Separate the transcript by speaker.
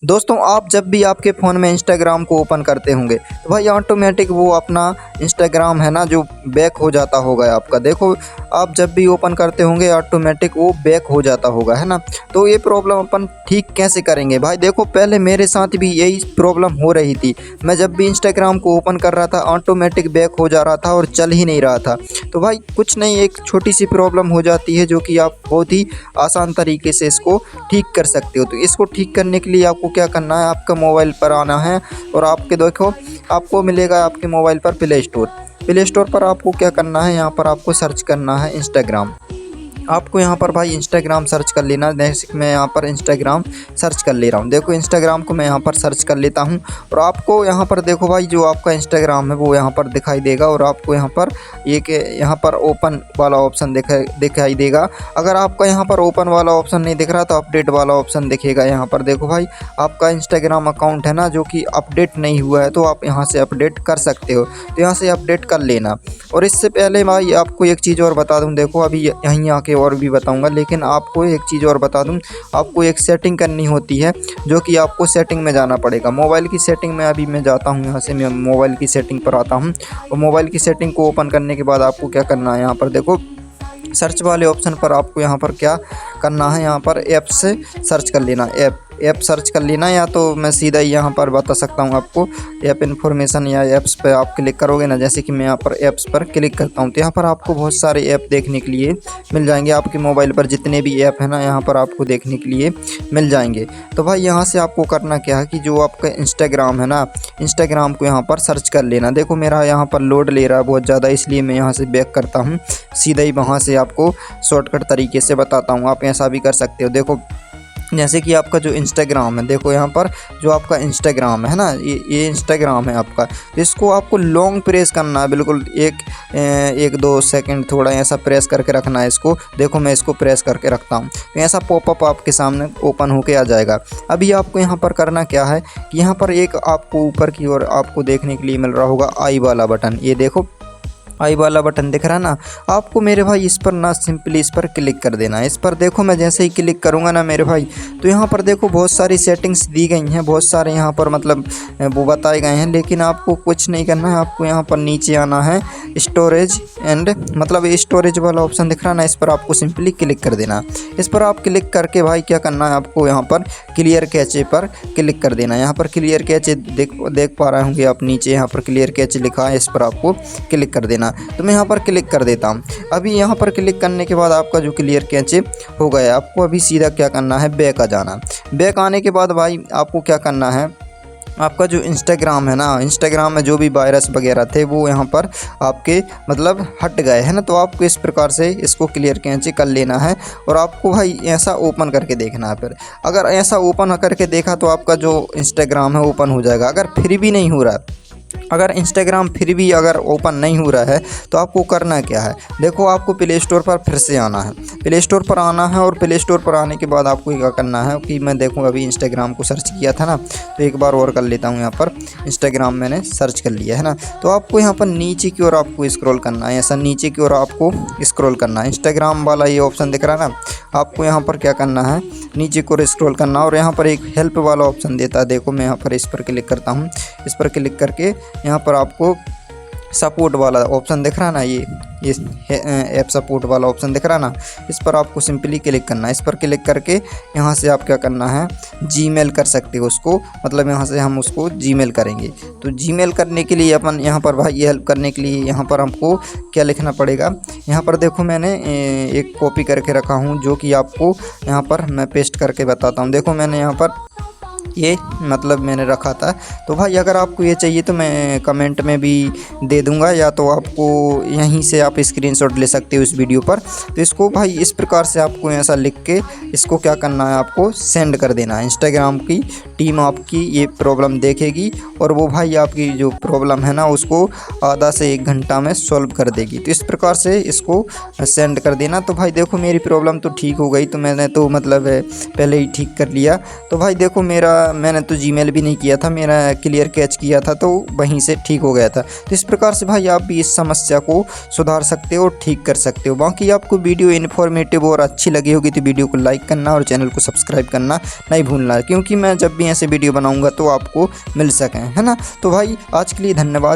Speaker 1: दोस्तों आप जब भी आपके फ़ोन में इंस्टाग्राम को ओपन करते होंगे तो भाई ऑटोमेटिक वो अपना इंस्टाग्राम है ना जो बैक हो जाता होगा आपका। देखो आप जब भी ओपन करते होंगे ऑटोमेटिक वो बैक हो जाता होगा, है ना। तो ये प्रॉब्लम अपन ठीक कैसे करेंगे भाई? देखो पहले मेरे साथ भी यही प्रॉब्लम हो रही थी। मैं जब भी इंस्टाग्राम को ओपन कर रहा था ऑटोमेटिक बैक हो जा रहा था और चल ही नहीं रहा था। तो भाई कुछ नहीं, एक छोटी सी प्रॉब्लम हो जाती है जो कि आप बहुत ही आसान तरीके से इसको ठीक कर सकते हो। तो इसको ठीक करने के लिए आपको क्या करना है, आपका मोबाइल पर आना है और आपके देखो आपको मिलेगा आपके मोबाइल पर प्ले स्टोर पर आपको क्या करना है, यहाँ पर आपको सर्च करना है इंस्टाग्राम। आपको यहाँ पर भाई इंस्टाग्राम सर्च कर लेना। जैसे मैं यहाँ पर इंस्टाग्राम सर्च कर ले रहा हूँ। देखो इंस्टाग्राम को मैं यहाँ पर सर्च कर लेता हूँ और आपको यहाँ पर देखो भाई जो आपका इंस्टाग्राम है वो यहाँ पर दिखाई देगा और आपको यहाँ पर एक यहाँ पर ओपन वाला ऑप्शन दिखाई देगा। अगर आपका यहाँ पर ओपन वाला ऑप्शन नहीं दिख रहा तो अपडेट वाला ऑप्शन दिखेगा। यहाँ पर देखो भाई आपका इंस्टाग्राम अकाउंट है ना जो कि अपडेट नहीं हुआ है तो आप यहाँ से अपडेट कर सकते हो। तो यहाँ से अपडेट कर लेना। और इससे पहले भाई आपको एक चीज़ और बता दूँ, देखो अभी यहीं आके और भी बताऊंगा, लेकिन आपको एक चीज़ और बता दूं, आपको एक सेटिंग करनी होती है जो कि आपको सेटिंग में जाना पड़ेगा। मोबाइल की सेटिंग में अभी मैं जाता हूं, यहाँ से मैं मोबाइल की सेटिंग पर आता हूं और मोबाइल की सेटिंग को ओपन करने के बाद आपको क्या करना है, यहाँ पर देखो सर्च वाले ऑप्शन पर आपको यहाँ पर क्या करना है, यहाँ पर ऐप से सर्च कर लेना। ऐप सर्च कर लेना, या तो मैं सीधा ही यहाँ पर बता सकता हूँ आपको ऐप इन्फॉर्मेशन या ऐप्स पे आप क्लिक करोगे ना। जैसे कि मैं यहाँ पर ऐप्स पर क्लिक करता हूँ तो यहाँ पर आपको बहुत सारे ऐप देखने के लिए मिल जाएंगे। आपके मोबाइल पर जितने भी ऐप है ना यहाँ पर आपको देखने के लिए मिल जाएंगे। तो भाई यहाँ से आपको करना क्या है कि जो आपका इंस्टाग्राम है ना, इंस्टाग्राम को यहाँ पर सर्च कर लेना। देखो मेरा यहाँ पर लोड ले रहा है बहुत ज़्यादा, इसलिए मैं यहाँ से बैक करता हूँ। सीधा ही वहाँ से आपको शॉर्टकट तरीके से बताता हूँ, आप ऐसा भी कर सकते हो। देखो जैसे कि आपका जो इंस्टाग्राम है, देखो यहाँ पर जो आपका इंस्टाग्राम है ना, ये इंस्टाग्राम है आपका। तो इसको आपको लॉन्ग प्रेस करना है, बिल्कुल एक दो सेकंड थोड़ा ऐसा प्रेस करके रखना है इसको। देखो मैं इसको प्रेस करके रखता हूँ तो ऐसा पॉपअप आपके सामने ओपन होके आ जाएगा। अभी आपको यहाँ पर करना क्या है कि यहाँ पर एक आपको ऊपर की ओर आपको देखने के लिए मिल रहा होगा आई वाला बटन। ये देखो आई वाला बटन दिख रहा है ना, आपको मेरे भाई इस पर ना सिंपली इस पर क्लिक कर देना है। इस पर देखो मैं जैसे ही क्लिक करूँगा ना मेरे भाई, तो यहाँ पर देखो बहुत सारी सेटिंग्स दी गई हैं, बहुत सारे यहाँ पर मतलब वो बताए गए हैं। लेकिन आपको कुछ नहीं करना है, आपको यहाँ पर नीचे आना है स्टोरेज एंड मतलब स्टोरेज वाला ऑप्शन दिख रहा है ना, इस पर आपको सिंपली क्लिक कर देना। इस पर आप क्लिक करके भाई क्या करना है, आपको यहाँ पर क्लियर कैचे पर क्लिक कर देना। यहाँ पर क्लियर कैचे देख पा रहे होंगे आप, नीचे यहाँ पर क्लियर कैचे लिखा है, इस पर आपको क्लिक कर देना। तो मैं यहाँ पर क्लिक कर देता हूँ। अभी यहाँ पर क्लिक करने के बाद आपका जो क्लियर कैचे हो गया, आपको अभी सीधा क्या करना है, बैक आ जाना। बैक आने के बाद भाई आपको क्या करना है, आपका जो इंस्टाग्राम है ना, इंस्टाग्राम में जो भी वायरस वगैरह थे वो यहाँ पर आपके मतलब हट गए हैं ना। तो आपको इस प्रकार से इसको क्लियर कैंची कर लेना है और आपको भाई ऐसा ओपन करके देखना है। फिर अगर ऐसा ओपन करके देखा तो आपका जो इंस्टाग्राम है ओपन हो जाएगा। अगर फिर भी नहीं हो रहा, अगर इंस्टाग्राम फिर भी अगर ओपन नहीं हो रहा है तो आपको करना क्या है, देखो आपको प्ले स्टोर पर फिर से आना है। प्ले स्टोर पर आना है और प्ले स्टोर पर आने के बाद आपको क्या करना है कि मैं देखूँ अभी इंस्टाग्राम को सर्च किया था ना, तो एक बार और कर लेता हूँ। यहाँ पर इंस्टाग्राम मैंने सर्च कर लिया है ना, तो आपको यहाँ पर नीचे की ओर आपको स्क्रॉल करना है, ऐसा नीचे की ओर आपको स्क्रॉल करना है। इंस्टाग्राम वाला ये ऑप्शन दिख रहा है ना, आपको यहाँ पर क्या करना है, नीचे की ओर स्क्रॉल करना और यहाँ पर एक हेल्प वाला ऑप्शन देता है। देखो मैं यहाँ पर इस पर क्लिक करता हूँ। इस पर क्लिक करके यहाँ पर आपको सपोर्ट वाला ऑप्शन दिख रहा है ना, ये ऐप सपोर्ट वाला ऑप्शन दिख रहा है ना, इस पर आपको सिंपली क्लिक करना है। इस पर क्लिक करके यहाँ से आप क्या करना है, जीमेल कर सकते हो उसको, मतलब यहाँ से हम उसको जीमेल करेंगे। तो जीमेल करने के लिए अपन यहाँ पर भाई ये हेल्प करने के लिए यहाँ पर हमको क्या लिखना पड़ेगा, यहाँ पर देखो मैंने एक कॉपी करके रखा हूँ जो कि आपको यहाँ पर मैं पेस्ट करके बताता हूँ। देखो मैंने यहाँ पर ये मतलब मैंने रखा था। तो भाई अगर आपको ये चाहिए तो मैं कमेंट में भी दे दूंगा, या तो आपको यहीं से आप स्क्रीनशॉट ले सकते हो इस वीडियो पर। तो इसको भाई इस प्रकार से आपको ऐसा लिख के इसको क्या करना है, आपको सेंड कर देना है। इंस्टाग्राम की टीम आपकी ये प्रॉब्लम देखेगी और वो भाई आपकी जो प्रॉब्लम है ना उसको आधा से 1 घंटा में सॉल्व कर देगी। तो इस प्रकार से इसको सेंड कर देना। तो भाई देखो मेरी प्रॉब्लम तो ठीक हो गई, तो मैंने तो मतलब पहले ही ठीक कर लिया। तो भाई देखो मेरा मैंने तो जीमेल भी नहीं किया था, मेरा क्लियर कैच किया था तो वहीं से ठीक हो गया था। तो इस प्रकार से भाई आप भी इस समस्या को सुधार सकते हो, ठीक कर सकते हो। बाकी आपको वीडियो इन्फॉर्मेटिव और अच्छी लगी होगी तो वीडियो को लाइक करना और चैनल को सब्सक्राइब करना नहीं भूलना, क्योंकि मैं जब भी ऐसे वीडियो बनाऊँगा तो आपको मिल सकें, है ना। तो भाई आज के लिए धन्यवाद।